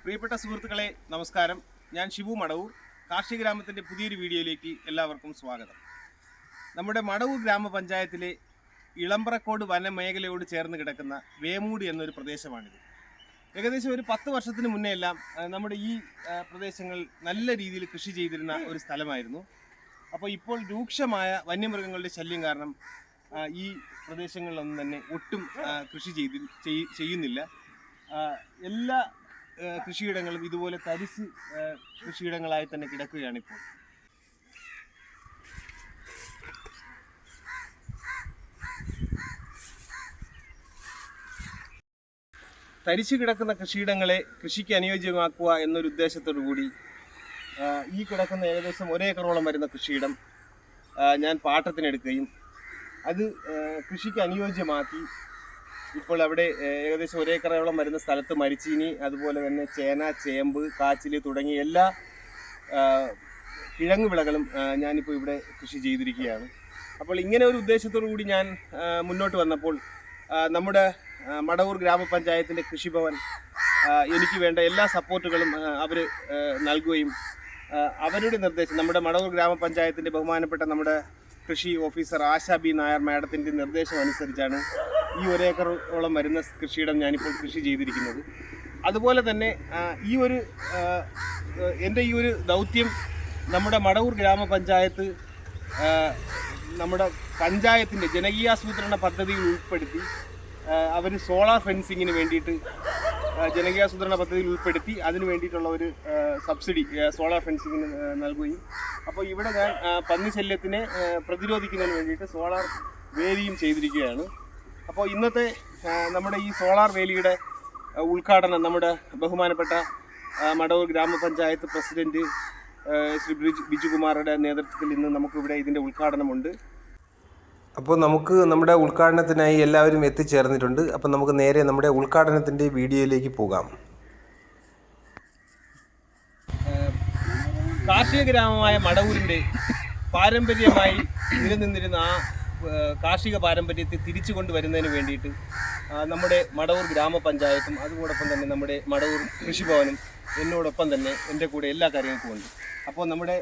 പ്രിയപ്പെട്ട സുഹൃത്തുക്കളെ നമസ്കാരം. ഞാൻ ഷിബു മടവൂർ. കാർഷിക ഗ്രാമത്തിൻ്റെ പുതിയൊരു വീഡിയോയിലേക്ക് എല്ലാവർക്കും സ്വാഗതം. നമ്മുടെ മടവൂർ ഗ്രാമപഞ്ചായത്തിലെ ഇളമ്പ്രക്കോട് വനമേഖലയോട് ചേർന്ന് കിടക്കുന്ന വേമൂട് എന്നൊരു പ്രദേശമാണിത്. ഏകദേശം ഒരു 10 വർഷത്തിന് മുന്നേ എല്ലാം നമ്മുടെ ഈ പ്രദേശങ്ങൾ നല്ല രീതിയിൽ കൃഷി ചെയ്തിരുന്ന ഒരു സ്ഥലമായിരുന്നു. അപ്പോൾ ഇപ്പോൾ രൂക്ഷമായ വന്യമൃഗങ്ങളുടെ ശല്യം കാരണം ഈ പ്രദേശങ്ങളിലൊന്നും തന്നെ ഒട്ടും കൃഷി ചെയ്യുന്നില്ല. എല്ലാ കൃഷിയിടങ്ങളും ഇതുപോലെ തരിശ് കൃഷിയിടങ്ങളായി തന്നെ കിടക്കുകയാണിപ്പോൾ. തരിശു കിടക്കുന്ന കൃഷിയിടങ്ങളെ കൃഷിക്ക് അനുയോജ്യമാക്കുക എന്നൊരു ഉദ്ദേശത്തോടു കൂടി ഈ കിടക്കുന്ന ഏകദേശം 1 ഏക്കറോളം വരുന്ന കൃഷിയിടം ഞാൻ പാട്ടത്തിനെടുക്കുകയും അത് കൃഷിക്ക് അനുയോജ്യമാക്കി ഇപ്പോൾ അവിടെ ഏകദേശം 1 ഏക്കറോളം വരുന്ന സ്ഥലത്ത് മരിച്ചീനി, അതുപോലെ തന്നെ ചേന, ചേമ്പ്, കാച്ചിൽ തുടങ്ങിയ എല്ലാ കിഴങ്ങ് വിളകളും ഞാനിപ്പോൾ ഇവിടെ കൃഷി ചെയ്തിരിക്കുകയാണ്. അപ്പോൾ ഇങ്ങനെ ഒരു ഉദ്ദേശത്തോടു കൂടി ഞാൻ മുന്നോട്ട് വന്നപ്പോൾ നമ്മുടെ മടവൂർ ഗ്രാമപഞ്ചായത്തിൻ്റെ കൃഷിഭവൻ എനിക്ക് വേണ്ട എല്ലാ സപ്പോർട്ടുകളും അവർ നൽകുകയും അവരുടെ നിർദ്ദേശം, നമ്മുടെ മടവൂർ ഗ്രാമപഞ്ചായത്തിൻ്റെ ബഹുമാനപ്പെട്ട നമ്മുടെ കൃഷി ഓഫീസർ ആശാ ബി നായർ മാഡത്തിൻ്റെ നിർദ്ദേശം അനുസരിച്ചാണ് ഈ 1 ഏക്കറോളം വരുന്ന കൃഷിയിടം ഞാനിപ്പോൾ കൃഷി ചെയ്തിരിക്കുന്നത്. അതുപോലെ തന്നെ എൻ്റെ ഈ ഒരു ദൗത്യം നമ്മുടെ മടവൂർ ഗ്രാമപഞ്ചായത്ത് നമ്മുടെ പഞ്ചായത്തിൻ്റെ ജനകീയാസൂത്രണ പദ്ധതിയിൽ ഉൾപ്പെടുത്തി അവർ സോളാർ ഫെൻസിങ്ങിന് വേണ്ടിയിട്ട് ജനകീയാസൂത്രണ പദ്ധതിയിൽ ഉൾപ്പെടുത്തി അതിന് വേണ്ടിയിട്ടുള്ള ഒരു സബ്സിഡി സോളാർ ഫെൻസിങ്ങിന് നൽകുകയും, അപ്പോൾ ഇവിടെ ഞാൻ പന്നിശല്യത്തിനെ പ്രതിരോധിക്കുന്നതിന് വേണ്ടിയിട്ട് സോളാർ വേലിയും ചെയ്തിരിക്കുകയാണ്. അപ്പോൾ ഇന്നത്തെ നമ്മുടെ ഈ സോളാർ വേലിയുടെ ഉദ്ഘാടനം നമ്മുടെ ബഹുമാനപ്പെട്ട മടവൂർ ഗ്രാമപഞ്ചായത്ത് പ്രസിഡന്റ് ശ്രീ ബിജുകുമാറുടെ നേതൃത്വത്തിൽ ഇന്ന് നമുക്കിവിടെ ഇതിൻ്റെ ഉദ്ഘാടനമുണ്ട്. അപ്പോൾ നമുക്ക് നമ്മുടെ ഉദ്ഘാടനത്തിനായി എല്ലാവരും എത്തിച്ചേർന്നിട്ടുണ്ട്. അപ്പോൾ നമുക്ക് നേരെ നമ്മുടെ ഉദ്ഘാടനത്തിൻ്റെ വീഡിയോയിലേക്ക് പോകാം. കാർഷിക ഗ്രാമമായ മടവൂരിൻ്റെ പാരമ്പര്യമായി നിലനിന്നിരുന്ന ആ കാർഷിക പാരമ്പര്യത്തെ തിരിച്ചു കൊണ്ടുവരുന്നതിന് വേണ്ടിയിട്ട് നമ്മുടെ മടവൂർ ഗ്രാമപഞ്ചായത്തും അതോടൊപ്പം തന്നെ നമ്മുടെ മടവൂർ കൃഷിഭവനും എന്നോടൊപ്പം തന്നെ എൻ്റെ കൂടെ എല്ലാ കാര്യങ്ങൾക്കും ഉണ്ട്. അപ്പോൾ നമ്മുടെ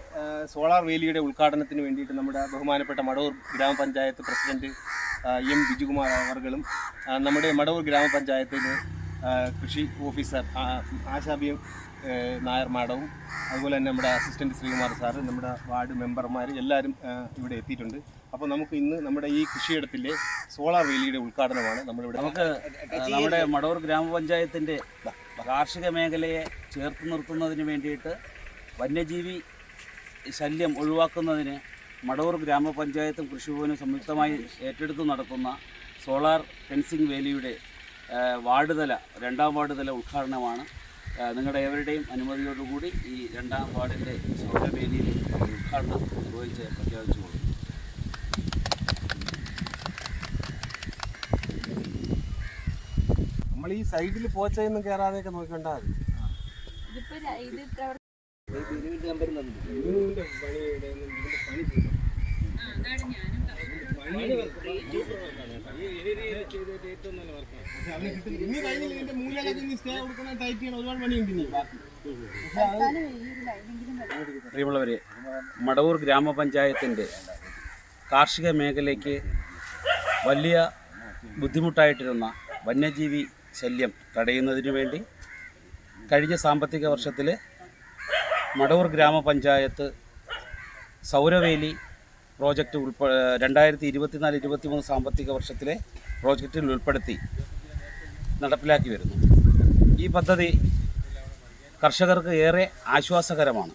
സോളാർ വേലിയുടെ ഉദ്ഘാടനത്തിന് വേണ്ടിയിട്ട് നമ്മുടെ ബഹുമാനപ്പെട്ട മടവൂർ ഗ്രാമപഞ്ചായത്ത് പ്രസിഡന്റ് എം ബിജുകുമാർ അവർകളും നമ്മുടെ മടവൂർ ഗ്രാമപഞ്ചായത്തിലെ കൃഷി ഓഫീസർ ആശാ ബി നായർ മാഡവും അതുപോലെ തന്നെ നമ്മുടെ അസിസ്റ്റന്റ് ശ്രീകുമാർ സാറ്, നമ്മുടെ വാർഡ് മെമ്പർമാർ എല്ലാവരും ഇവിടെ എത്തിയിട്ടുണ്ട്. അപ്പോൾ നമുക്ക് ഇന്ന് നമ്മുടെ ഈ കൃഷിയിടത്തിലെ സോളാർ വേലിയുടെ ഉദ്ഘാടനമാണ് നമ്മളിവിടെ. നമ്മുടെ മടവൂർ ഗ്രാമപഞ്ചായത്തിൻ്റെ കാർഷിക മേഖലയെ ചേർത്ത് നിർത്തുന്നതിന് വേണ്ടിയിട്ട് വന്യജീവി ശല്യം ഒഴിവാക്കുന്നതിന് മടവൂർ ഗ്രാമപഞ്ചായത്തും കൃഷിഭവനും സംയുക്തമായി ഏറ്റെടുത്ത് നടത്തുന്ന സോളാർ ഫെൻസിങ് വേലിയുടെ വാർഡ് തല ഉദ്ഘാടനമാണ്. നിങ്ങളുടെ ഏവരുടെയും അനുമതിയോടുകൂടി ഈ 2ാം വാർഡിൻ്റെ സോളാർ വേലിയിൽ ഉദ്ഘാടനം നിർവഹിച്ച് പ്രഖ്യാപിച്ചു കൊടുക്കും. നമ്മൾ ഈ സൈഡിൽ പോച്ചയൊന്നും കയറാതെയൊക്കെ നോക്കണ്ട. പ്രിയമുള്ളവരെ, മടവൂർ ഗ്രാമപഞ്ചായത്തിൻ്റെ കാർഷിക മേഖലയ്ക്ക് വലിയ ബുദ്ധിമുട്ടായിട്ടിരുന്ന വന്യജീവി ശല്യം തടയുന്നതിനു വേണ്ടി കഴിഞ്ഞ സാമ്പത്തിക വർഷത്തിൽ മടവൂർ ഗ്രാമപഞ്ചായത്ത് സൗരവേലി പ്രോജക്റ്റ് 2024-23 സാമ്പത്തിക വർഷത്തിലെ പ്രോജക്റ്റിൽ ഉൾപ്പെടുത്തി നടപ്പിലാക്കി വരുന്നു. ഈ പദ്ധതി കർഷകർക്ക് ഏറെ ആശ്വാസകരമാണ്.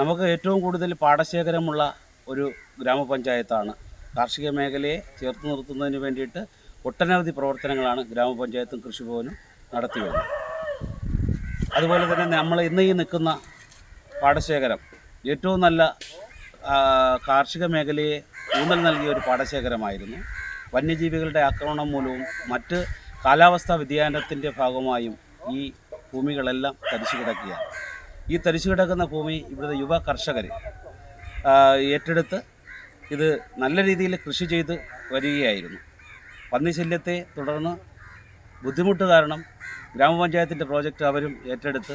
നമുക്ക് ഏറ്റവും കൂടുതൽ പാടശേഖരമുള്ള ഒരു ഗ്രാമപഞ്ചായത്താണ്. കാർഷിക മേഖലയെ ചേർത്ത് നിർത്തുന്നതിന് വേണ്ടിയിട്ട് ഒട്ടനവധി പ്രവർത്തനങ്ങളാണ് ഗ്രാമപഞ്ചായത്തും കൃഷിഭവനും നടത്തി വരുന്നത്. അതുപോലെ തന്നെ നമ്മൾ ഇന്ന് ഈ നിൽക്കുന്ന പാടശേഖരം ഏറ്റവും നല്ല കാർഷിക മേഖലയെ ഊന്നൽ നൽകിയ ഒരു പാടശേഖരമായിരുന്നു. വന്യജീവികളുടെ ആക്രമണം മൂലവും മറ്റ് കാലാവസ്ഥാ വ്യതിയാനത്തിൻ്റെ ഭാഗമായും ഈ ഭൂമികളെല്ലാം തരിച്ചു കിടക്കുകയാണ്. ഈ തരിച്ചു കിടക്കുന്ന ഭൂമി ഇവിടുത്തെ യുവ കർഷകർ ഏറ്റെടുത്ത് ഇത് നല്ല രീതിയിൽ കൃഷി ചെയ്ത് വരികയായിരുന്നു. പന്നിശല്യത്തെ തുടർന്ന് ബുദ്ധിമുട്ട് കാരണം ഗ്രാമപഞ്ചായത്തിൻ്റെ പ്രോജക്റ്റ് അവരും ഏറ്റെടുത്ത്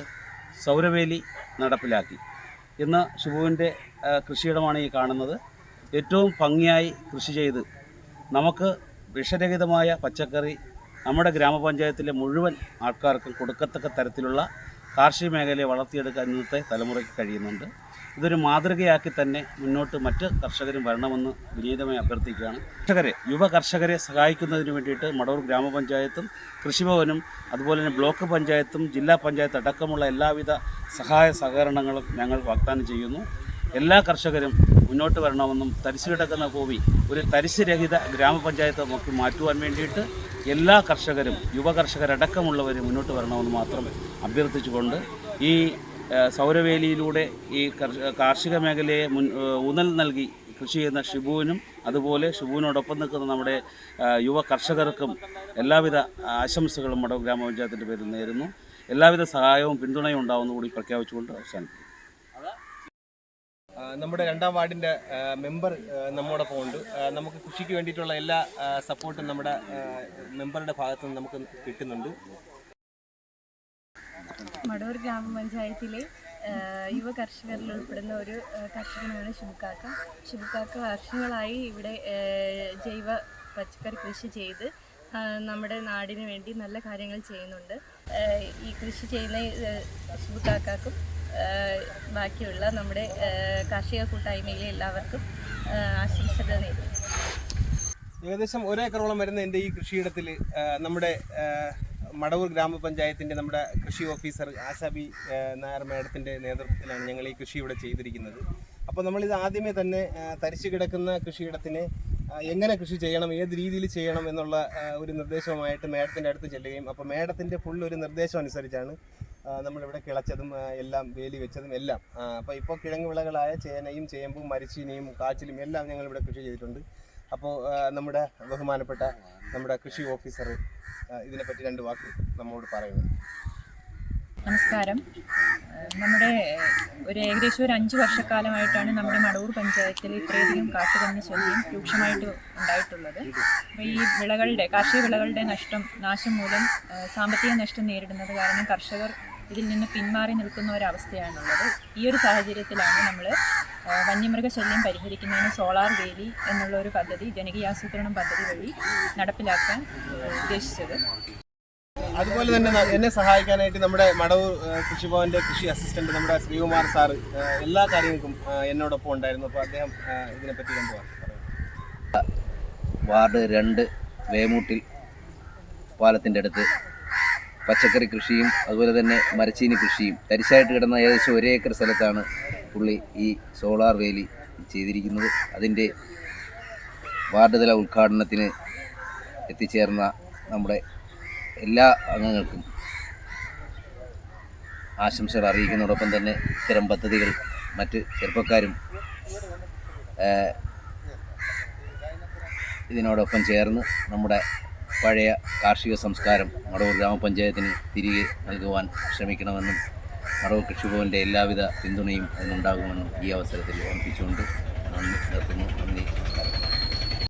സൗരവേലി നടപ്പിലാക്കി. ഇന്ന് ഷിബുവിൻ്റെ കൃഷിയിടമാണ് ഈ കാണുന്നത്. ഏറ്റവും ഭംഗിയായി കൃഷി ചെയ്ത് നമുക്ക് വിഷരഹിതമായ പച്ചക്കറി നമ്മുടെ ഗ്രാമപഞ്ചായത്തിലെ മുഴുവൻ ആൾക്കാർക്കും കൊടുക്കത്തക്ക തരത്തിലുള്ള കാർഷിക മേഖലയെ വളർത്തിയെടുക്കാൻ ഇന്നത്തെ തലമുറയ്ക്ക് കഴിയുന്നുണ്ട്. ഇതൊരു മാതൃകയാക്കി തന്നെ മുന്നോട്ട് മറ്റ് കർഷകരും വരണമെന്ന് വിനീതമായി അഭ്യർത്ഥിക്കുകയാണ്. യുവ കർഷകരെ സഹായിക്കുന്നതിന് വേണ്ടിയിട്ട് മടവൂർ ഗ്രാമപഞ്ചായത്തും കൃഷിഭവനും അതുപോലെ തന്നെ ബ്ലോക്ക് പഞ്ചായത്തും ജില്ലാ പഞ്ചായത്ത് അടക്കമുള്ള എല്ലാവിധ സഹായ സഹകരണങ്ങളും ഞങ്ങൾ വാഗ്ദാനം ചെയ്യുന്നു. എല്ലാ കർഷകരും മുന്നോട്ട് വരണമെന്നും തരിശു കിടക്കുന്ന ഭൂമി ഒരു തരിശ് രഹിത ഗ്രാമപഞ്ചായത്ത് നമുക്ക് മാറ്റുവാൻ വേണ്ടിയിട്ട് എല്ലാ കർഷകരും യുവ കർഷകരടക്കമുള്ളവർ മുന്നോട്ട് വരണമെന്ന് മാത്രം അഭ്യർത്ഥിച്ചുകൊണ്ട് ഈ സൗരവേലിയിലൂടെ ഈ കാർഷിക മേഖലയെ ഊന്നൽ നൽകി കൃഷി ചെയ്യുന്ന ഷിബുവിനും അതുപോലെ ഷിബുവിനോടൊപ്പം നിൽക്കുന്ന നമ്മുടെ യുവ കർഷകർക്കും എല്ലാവിധ ആശംസകളും മടവൂർ ഗ്രാമപഞ്ചായത്തിൻ്റെ പേരിൽ നേരുന്നു. എല്ലാവിധ സഹായവും പിന്തുണയും ഉണ്ടാവുമെന്ന് കൂടി പ്രഖ്യാപിച്ചുകൊണ്ട് അവസാനിക്കും. നമ്മുടെ 2ാം വാർഡിൻ്റെ മെമ്പർ നമ്മോടൊപ്പം ഉണ്ട്. നമുക്ക് കൃഷിക്ക് വേണ്ടിയിട്ടുള്ള എല്ലാ സപ്പോർട്ടും നമ്മുടെ മെമ്പറുടെ ഭാഗത്തു നിന്ന് നമുക്ക് കിട്ടുന്നുണ്ട്. മടവൂർ ഗ്രാമപഞ്ചായത്തിലെ യുവ കർഷകരിൽ ഉൾപ്പെടുന്ന ഒരു കർഷകനാണ് ഷിബുക്കാക്ക. ഷിബുക്കാക്ക വർഷങ്ങളായി ഇവിടെ ജൈവ പച്ചക്കറി കൃഷി ചെയ്ത് നമ്മുടെ നാടിന് വേണ്ടി നല്ല കാര്യങ്ങൾ ചെയ്യുന്നുണ്ട്. ഈ കൃഷി ചെയ്യുന്ന ഷിബുക്കാക്കും ബാക്കിയുള്ള നമ്മുടെ കാർഷിക കൂട്ടായ്മയിലെ എല്ലാവർക്കും ആശംസകൾ നേരുന്നു. ഏകദേശം 1 ഏക്കറോളം വരുന്ന എൻ്റെ ഈ കൃഷിയിടത്തിൽ നമ്മുടെ മടവൂർ ഗ്രാമപഞ്ചായത്തിൻ്റെ നമ്മുടെ കൃഷി ഓഫീസർ ആശാബി നായർ മേഡത്തിൻ്റെ നേതൃത്വത്തിലാണ് ഞങ്ങൾ ഈ കൃഷി ഇവിടെ ചെയ്തിരിക്കുന്നത്. അപ്പോൾ നമ്മളിത് ആദ്യമേ തന്നെ തരിച്ചു കിടക്കുന്ന കൃഷിയിടത്തിനെ എങ്ങനെ കൃഷി ചെയ്യണം, ഏത് രീതിയിൽ ചെയ്യണം എന്നുള്ള ഒരു നിർദ്ദേശവുമായിട്ട് മേഡത്തിൻ്റെ അടുത്ത് ചെല്ലുകയും അപ്പോൾ മേഡത്തിൻ്റെ ഫുൾ ഒരു നിർദ്ദേശം അനുസരിച്ചാണ് നമ്മളിവിടെ കിളച്ചതും എല്ലാം വേലി വെച്ചതും എല്ലാം. അപ്പോൾ ഇപ്പോൾ കിഴങ്ങ് വിളകളായ ചേനയും ചേമ്പും മരിച്ചീനിയും കാച്ചിലും എല്ലാം ഞങ്ങളിവിടെ കൃഷി ചെയ്തിട്ടുണ്ട്. അപ്പോൾ നമ്മുടെ ബഹുമാനപ്പെട്ട നമ്മുടെ കൃഷി ഓഫീസർ ഇതിനെപ്പറ്റി 2 വാക്ക് നമ്മോട് പറയുന്നത്. നമസ്കാരം. നമ്മുടെ ഏകദേശം ഒരു 5 വർഷക്കാലമായിട്ടാണ് നമ്മുടെ മടവൂർ പഞ്ചായത്തിൽ ഇത്രയധികം കാട്ടുപന്നി ശല്യം രൂക്ഷമായിട്ട് ഉണ്ടായിട്ടുള്ളത്. അപ്പോൾ ഈ കാർഷിക വിളകളുടെ നാശം മൂലം സാമ്പത്തിക നഷ്ടം നേരിടുന്നത് കാരണം കർഷകർ ഇതിൽ നിന്ന് പിന്മാറി നിൽക്കുന്ന ഒരവസ്ഥയാണുള്ളത്. ഈ ഒരു സാഹചര്യത്തിലാണ് നമ്മൾ വന്യമൃഗശല്യം പരിഹരിക്കുന്നതിന് സോളാർ വേലി എന്നുള്ള ഒരു പദ്ധതി ജനകീയാസൂത്രണം പദ്ധതി വഴി നടപ്പിലാക്കാൻ ഉദ്ദേശിച്ചത്. അതുപോലെ തന്നെ എന്നെ സഹായിക്കാനായിട്ട് നമ്മുടെ മടവൂർ കൃഷിഭവൻ്റെ കൃഷി അസിസ്റ്റന്റ് നമ്മുടെ ശ്രീകുമാർ സാറ് എല്ലാ കാര്യങ്ങൾക്കും എന്നോടൊപ്പം ഉണ്ടായിരുന്നു. അപ്പോൾ അദ്ദേഹം ഇതിനെപ്പറ്റി 2 വാക്ക് പറയും. വാർഡ് 2 വേമൂട്ടിൽ പാലത്തിൻ്റെ അടുത്ത് പച്ചക്കറി കൃഷിയും അതുപോലെ തന്നെ മരച്ചീനി കൃഷിയും തരിശായിട്ട് കിടന്ന ഏകദേശം 1 ഏക്കർ സ്ഥലത്താണ് പുള്ളി ഈ സോളാർ വേലി ചെയ്തിരിക്കുന്നത്. അതിൻ്റെ വാർഡ് തല ഉദ്ഘാടനത്തിന് എത്തിച്ചേർന്ന നമ്മുടെ എല്ലാ അംഗങ്ങൾക്കും ആശംസകൾ അറിയിക്കുന്നതോടൊപ്പം തന്നെ ഇത്തരം പദ്ധതികൾ മറ്റ് ചെറുപ്പക്കാരും ഇതിനോടൊപ്പം ചേർന്ന് നമ്മുടെ പഴയ കാർഷിക സംസ്കാരം മടവൂർ ഗ്രാമപഞ്ചായത്തിന് തിരികെ നൽകുവാൻ ശ്രമിക്കണമെന്നും മടവൂർ കൃഷിഭവൻ്റെ എല്ലാവിധ പിന്തുണയും അതിനുണ്ടാകുമെന്നും ഈ അവസരത്തിൽ ഓർമ്മിപ്പിച്ചുകൊണ്ട് നിർത്തുന്നു. നന്ദി.